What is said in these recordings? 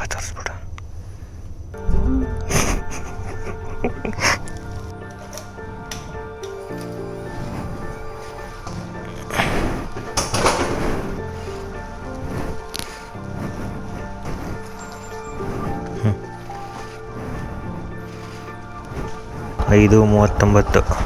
ಮುಖ ತೋರಿಸ್ಬಿಡ. 5:39.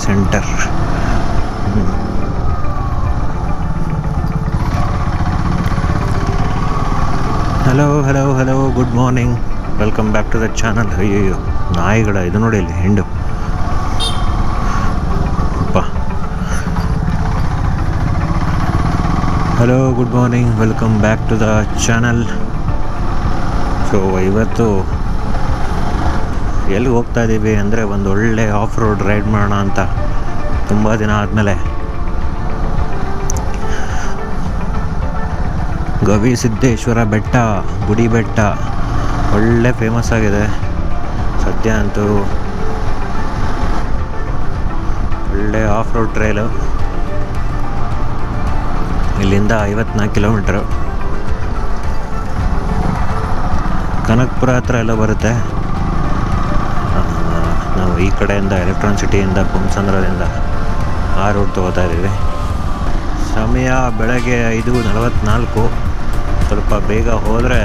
Centre. Hello good morning, welcome back to the channel. ಅಯ್ಯೋ ನಾಯಿಗಳ ಇದು ನೋಡಿ ಇಲ್ಲಿ ಹೆಂಡು. Hello good morning, welcome back to the channel. So ಇವತ್ತು ಎಲ್ಲಿ ಹೋಗ್ತಾ ಇದ್ದೀವಿ ಅಂದರೆ ಒಂದು ಒಳ್ಳೆ ಆಫ್ ರೋಡ್ ರೈಡ್ ಮಾಡೋಣ ಅಂತ. ತುಂಬ ದಿನ ಆದಮೇಲೆ ಗವಿಸಿದ್ದೇಶ್ವರ ಬೆಟ್ಟ, ಗುಡಿ ಬೆಟ್ಟ ಒಳ್ಳೆ ಫೇಮಸ್ ಆಗಿದೆ ಸದ್ಯ ಅಂತೂ. ಒಳ್ಳೆ ಆಫ್ ರೋಡ್ ಟ್ರೈಲು. ಇಲ್ಲಿಂದ 54 ಕಿಲೋಮೀಟ್ರು. ಕನಕಪುರ ಹತ್ರ ಎಲ್ಲ ಬರುತ್ತೆ. ನಾವು ಈ ಕಡೆಯಿಂದ ಎಲೆಕ್ಟ್ರಾನ್ ಸಿಟಿಯಿಂದ ಕುಂಸಂದ್ರದಿಂದ ಆ ರೂಟ್ ತೊಗೋತಾ ಇದ್ದೀವಿ. ಸಮಯ ಬೆಳಗ್ಗೆ 5:44. ಸ್ವಲ್ಪ ಬೇಗ ಹೋದರೆ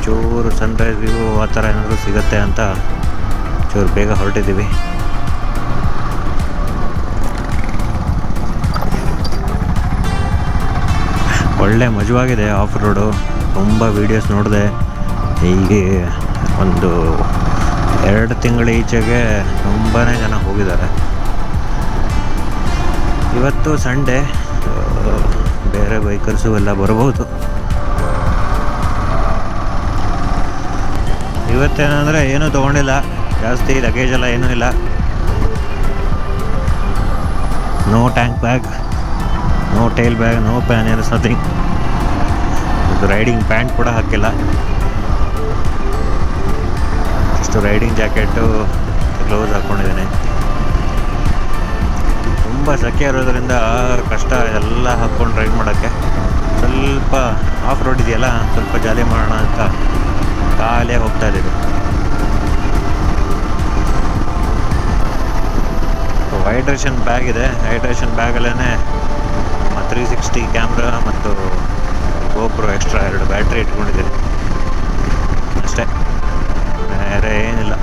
ಚೂರು ಸನ್ರೈಸ್ ವ್ಯೂ ಆ ಥರ ಏನಾದರೂ ಸಿಗುತ್ತೆ ಅಂತ ಚೂರು ಬೇಗ ಹೊರಟಿದ್ದೀವಿ. ಒಳ್ಳೆ ಮಜವಾಗಿದೆ ಆಫ್ ರೋಡು. ತುಂಬ ವೀಡಿಯೋಸ್ ನೋಡಿದೆ. ಹೀಗೆ ಒಂದು 2 ತಿಂಗಳ ಈಚೆಗೆ ತುಂಬಾ ಜನ ಹೋಗಿದ್ದಾರೆ. ಇವತ್ತು ಸಂಡೇ, ಬೇರೆ ಬೈಕರ್ಸು ಎಲ್ಲ ಬರ್ಬೋದು. ಇವತ್ತೇನಂದರೆ ಏನೂ ತೊಗೊಂಡಿಲ್ಲ, ಜಾಸ್ತಿ ಲಗೇಜ್ ಎಲ್ಲ ಏನೂ ಇಲ್ಲ. No tank bag, no tail bag, no panniers, nothing. Riding pant ಕೂಡ ಹಾಕಿಲ್ಲ. ಇಷ್ಟು ರೈಡಿಂಗ್ ಜಾಕೆಟು, ಗ್ಲೌಸ್ ಹಾಕ್ಕೊಂಡಿದ್ದೀನಿ. ತುಂಬ ಸೆಕೆ ಇರೋದ್ರಿಂದ ಕಷ್ಟ ಎಲ್ಲ ಹಾಕ್ಕೊಂಡು ರೈಡ್ ಮಾಡೋಕ್ಕೆ. ಸ್ವಲ್ಪ ಆಫ್ ರೋಡ್ ಇದೆಯಲ್ಲ, ಸ್ವಲ್ಪ ಜಾಲಿ ಮಾಡೋಣ ಅಂತ ಖಾಲಿಯಾಗಿ ಹೋಗ್ತಾ ಇದ್ದೀವಿ. ಹೈಡ್ರೇಷನ್ ಬ್ಯಾಗ್ ಇದೆ. ಹೈಡ್ರೇಷನ್ ಬ್ಯಾಗಲ್ಲೇ 360 ಕ್ಯಾಮ್ರಾ ಮತ್ತು ಗೋಪ್ರೋ ಎಕ್ಸ್ಟ್ರಾ 2 ಬ್ಯಾಟ್ರಿ ಇಟ್ಕೊಂಡಿದ್ದೀನಿ ಅಷ್ಟೇ, ಬೇರೆ ಏನಿಲ್ಲ.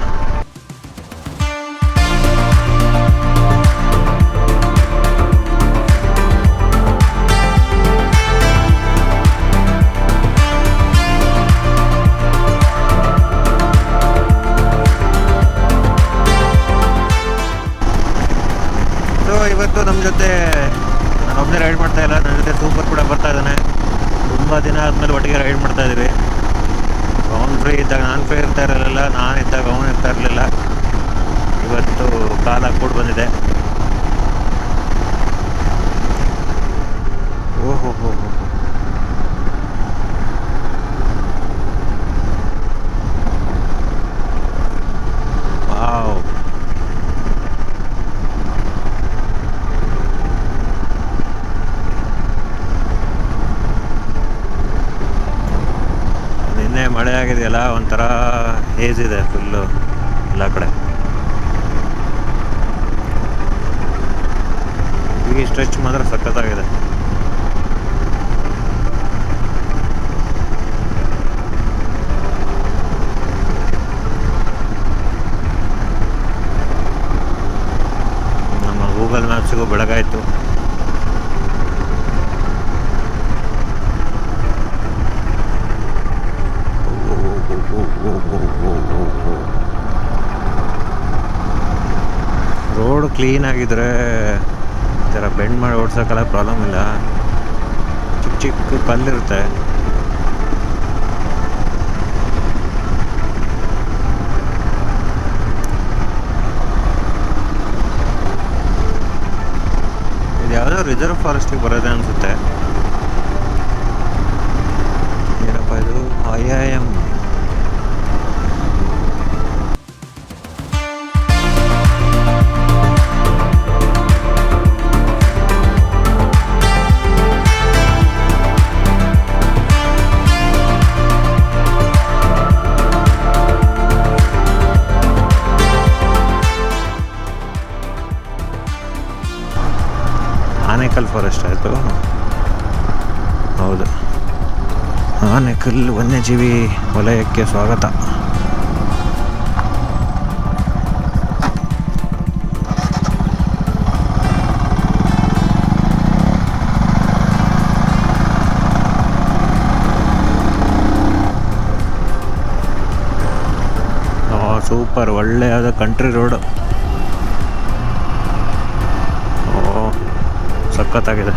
ಸೊ ಇವತ್ತು ನಮ್ಮ ಜೊತೆ ನಾನು ಒಬ್ಬನೇ ರೈಡ್ ಮಾಡ್ತಾ ಇಲ್ಲ, ನನ್ನ ಜೊತೆ ಸೂಪರ್ ಕೂಡ ಬರ್ತಾ ಇದ್ದಾನೆ. ತುಂಬ ದಿನ ಆದಮೇಲೆ ಒಟ್ಟಿಗೆ ರೈಡ್ ಮಾಡ್ತಾ ಇದ್ದೀವಿ. ಅವನು ಫ್ರೀ ಇದ್ದಾಗ ನಾನು ಫ್ರೀ ಇರ್ತಾ ಇರಲಿಲ್ಲ, ನಾನು ಇದ್ದಾಗ ಅವನು ಇರ್ತಾ ಇರಲಿಲ್ಲ. ಇವತ್ತು ಕಾಲ ಕೂಡ ಬಂದಿದೆ. ಓಹೋ ಹೋ ಹೋ ಹೋ. ವಾವ್, ಮಳೆ ಆಗಿದೆಯಲ್ಲ, ಒಂಥರ ಹೇಜ್ ಇದೆ ಫುಲ್ಲು ಎಲ್ಲ ಕಡೆ. ಈ ಸ್ಟ್ರೆಚ್ ಮಾತ್ರ ಸಖತ್ತಾಗಿದೆ. ನಮ್ಮ ಗೂಗಲ್ ಮ್ಯಾಪ್ಸಿಗೂ ಬೆಳಗಾಯಿತು. ರೋಡ್ ಕ್ಲೀನ್ ಆಗಿದ್ರೆ ಈ ಥರ ಬೆಂಡ್ ಮಾಡಿ ಓಡ್ಸೋಕ್ಕೆಲ್ಲ ಪ್ರಾಬ್ಲಮ್ ಇಲ್ಲ. ಚಿಕ್ಕ ಚಿಕ್ಕ ಕಲ್ಲಿರುತ್ತೆ. ಇದು ಯಾವುದೋ ಯಾವುದೋ ರಿಸರ್ವ್ ಫಾರೆಸ್ಟಿಗೆ ಬರೋದೆ ಅನಿಸುತ್ತೆ. ಏನಪ್ಪ ಇದು IIM. ಆನೇಕಲ್ ಫಾರೆಸ್ಟ್ ಆಯಿತು. ಹೌದು, ಆನೇಕಲ್ ವನ್ಯಜೀವಿ ವಲಯಕ್ಕೆ ಸ್ವಾಗತ. ಸೂಪರ್, ಒಳ್ಳೆಯಾದ ಕಂಟ್ರಿ ರೋಡು. ಸಖತ್ತಾಗಿದೆ.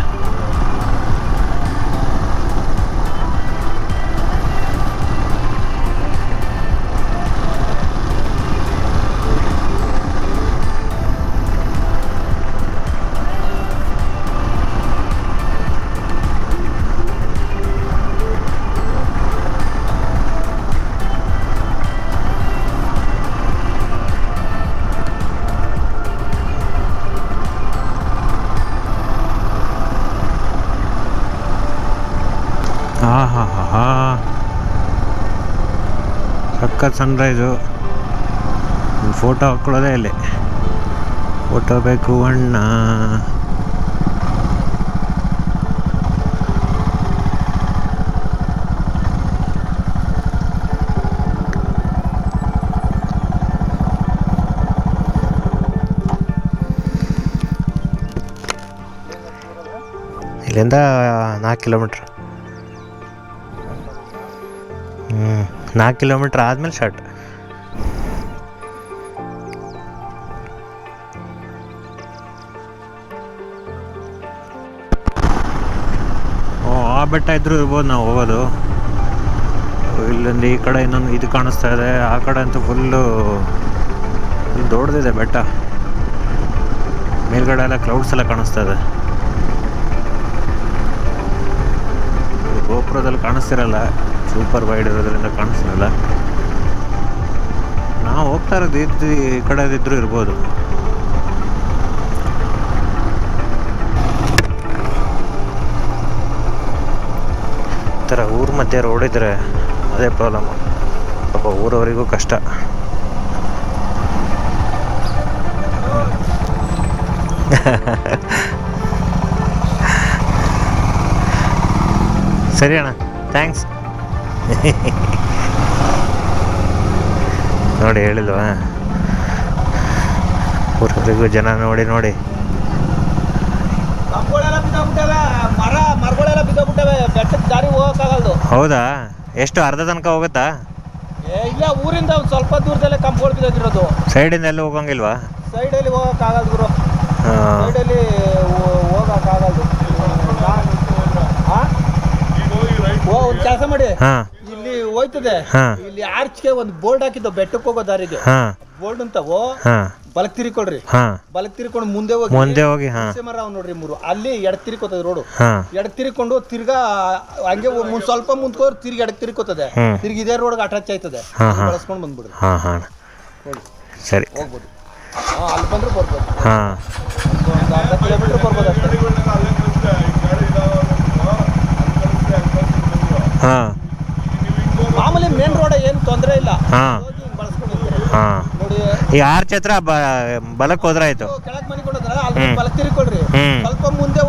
ಸಖತ್ ಸನ್ರೈಸು. ಫೋಟೋ ಹಾಕ್ಕೊಳ್ಳೋದೇ ಇಲ್ಲಿ. ಫೋಟೋ ಬೇಕು ಅಣ್ಣ. ಇಲ್ಲಿಂದ 4 ಕಿಲೋಮೀಟ್ರ್. 4 ಕಿಲೋಮೀಟ್ರ್ ಆದಮೇಲೆ ಸ್ಟಾರ್ಟ್. ಆ ಬೆಟ್ಟ ಇದ್ರೂ ಇರ್ಬೋದು ನಾವು ಹೋಗೋದು. ಇಲ್ಲಿಂದ ಈ ಕಡೆ ಇನ್ನೊಂದು ಇದು ಕಾಣಿಸ್ತಾ ಇದೆ, ಆ ಕಡೆ ಅಂತೂ ಫುಲ್ಲು ದೊಡ್ಡದಿದೆ ಬೆಟ್ಟ. ಮೇಲ್ಗಡೆ ಎಲ್ಲ ಕ್ಲೌಡ್ಸ್ ಎಲ್ಲ ಕಾಣಿಸ್ತಾ ಇದೆ. ಗೋಪುರದಲ್ಲಿ ಕಾಣಿಸ್ತಿರಲ್ಲ, ಸೂಪರ್ ವೈಡ್ ಇರೋದ್ರಿಂದ ಕಾಣಿಸ್ತಿರಲ್ಲ. ನಾವು ಹೋಗ್ತಾ ಇರೋದು ಈ ಕಡೆದಿದ್ರೂ ಇರ್ಬೋದು. ಈ ಥರ ಊರ ಮಧ್ಯೆ ರೋಡ್ ಇದ್ದರೆ ಅದೇ ಪ್ರಾಬ್ಲಮ್ಮು. ಪಾಪ ಊರವರಿಗೂ ಕಷ್ಟ. ಸರಿ ಅಣ್ಣ, ಥ್ಯಾಂಕ್ಸ್. ನೋಡಿ ಹೇಳಿಲ್ವಾ, ಊರವರಿಗೂ ಜನ ನೋಡಿ ನೋಡಿ. ಹೌದಾ? ಎಷ್ಟು ಅರ್ಧ ತನಕ ಹೋಗುತ್ತಾ? ಇಲ್ಲ, ಊರಿಂದ ಒಂದು ಸ್ವಲ್ಪ ದೂರದಲ್ಲೇ ಕಂಪೌಂಡ್ ಬಿದ್ದೋಗಿರೋದು. ಸೈಡಿಂದ ಎಲ್ಲ ಹೋಗಂಗಿಲ್ವಾ? ಸೈಡಲ್ಲಿ ಹೋಗೋಕ್ಕಾಗಲ್ದು ಗುರು, ಸೈಡಲ್ಲಿ ಹೋಗೋಕ್ಕಾಗಲ್ದು. ಒಂದು ಕೆಲಸ ಮಾಡಿ, ಇಲ್ಲಿ ಹೋಯ್ತದೆ, ಇಲ್ಲಿ ಆರ್ಚ್ಗೆ ಒಂದು ಬೋರ್ಡ್ ಹಾಕಿದ್ದು ಬೆಟ್ಟಕ್ಕೆ ಹೋಗೋ ದಾರಿಗೆ. ಬೋರ್ಡ್ ಅಂತವು ಬಲಕ್ ತಿರ್ಕೊಳ್ರಿ, ಬಲಕ್ ತಿರ್ಕೊಂಡು ಮುಂದೆ ಹೋಗಿ ಮರ ನೋಡ್ರಿ 3, ಅಲ್ಲಿ ಎಡಕ್ ತಿರ್ಕೋತದೆ ರೋಡು. ಎಡಕ್ ತಿರ್ಕೊಂಡು ತಿರ್ಗಾ ಹಂಗೆ ಸ್ವಲ್ಪ ಮುಂದ್ಕೋರ್ ತಿರ್ಗಿ ಎಡಕ್ ತಿರ್ಕೋತದೆ, ತಿರ್ಗಿ ಇದೇ ರೋಡ್ಗೆ ಅಟ್ಯಾಚ್ ಆಯ್ತದೆ. ಬಳಸ್ಕೊಂಡು ಬಂದ್ಬಿಡ್ರಿ. ಸರಿ, ಹೋಗ್ಬೋದು. ಅಲ್ಲಿ ಬಂದ್ರೆ ಬರ್ಬೋದು, ಒಂದು ಅರ್ಧ ಕಿಲೋಮೀಟರ್ ಬರ್ಬೋದು ಅಷ್ಟೇ. ಮಾಮೂಲಿ ಮೇನ್ ರೋಡ್ ಏನು ತೊಂದರೆ ಇಲ್ಲ. ಈ ಆರ್ಚ್ ಹತ್ರ ಬಲಕ್ಕೆ ಹೋದ್ರೆ ಆಯ್ತು. ಕೆಳಗೆ ಮನೆ ಕೊಡೋದ್ರ ಅಲ್ಲಿ ಬಲಕ್ಕೆ ತಿರ್ಕೊಳ್ರಿ. ಸ್ವಲ್ಪ ಮುಂದೆ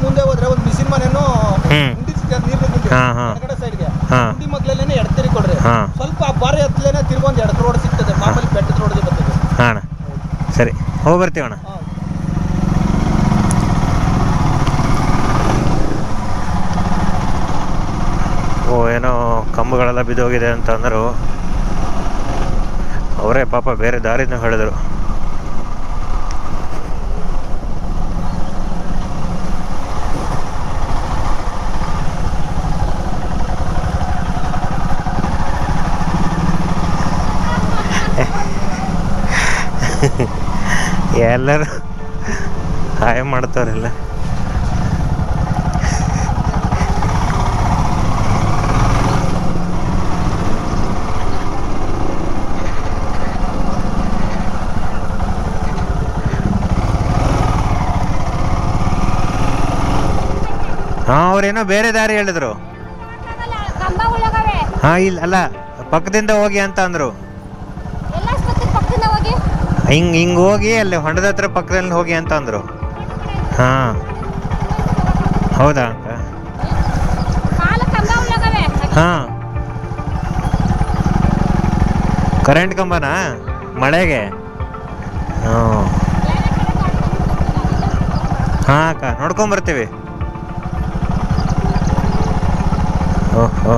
ಮುಂದೆ ಹೋದ್ರೆ ಒಂದು ಮಿಷಿನ್ ಮನೆನೂ ನೀರು ಕಡೆ ಸೈಡ್ಗೆ ಗುಂಡಿ ಮಗ್ಲೇನೆ ಎಡ ತಿರ್ಕೊಳ್ರಿ. ಸ್ವಲ್ಪ ಬಾರಿ ಹತ್ತಲೇನೆ ತಿರ್ಗೊಂದು ಎಡಕ್ ರೋಡ್ ಸಿಗ್ತದೆ. ಮಾಮೂಲಿ ಬೆಟ್ಟದ ರೋಡ್ಗೆ ಬರ್ತದೆ. ಅಣ್ಣ ಸರಿ, ಹೋಗಿ ಬರ್ತೀವಣ್ಣ. ಏನೋ ಕಂಬಗಳೆಲ್ಲ ಬಿದ್ದೋಗಿದೆ ಅಂತ ಅಂದರು. ಅವರೇ ಪಾಪ ಬೇರೆ ದಾರಿನ ಹೇಳಿದರು. ಎಲ್ಲರೂ ಹಾಯ್ ಮಾಡ್ತಾವ್ರೆಲ್ಲ. ಹಾಂ ಅವ್ರೇನೋ ಬೇರೆ ದಾರಿ ಹೇಳಿದ್ರು. ಹಾಂ ಇಲ್ಲ ಅಲ್ಲ, ಪಕ್ಕದಿಂದ ಹೋಗಿ ಅಂತ ಅಂದರು. ಹಿಂಗೆ ಹೋಗಿ ಅಲ್ಲಿ ಹೊಂಡದ ಹತ್ರ ಪಕ್ಕದಲ್ಲಿ ಹೋಗಿ ಅಂತ ಅಂದರು. ಹಾಂ ಹೌದಾ ಅಕ್ಕ? ಹಾಂ ಕರೆಂಟ್ ಕಂಬನಾ ಮಳೆಗೆ? ಹ್ಞೂ ಹಾಂ ಅಕ್ಕ ನೋಡ್ಕೊಂಬರ್ತೀವಿ. ಓಹೋ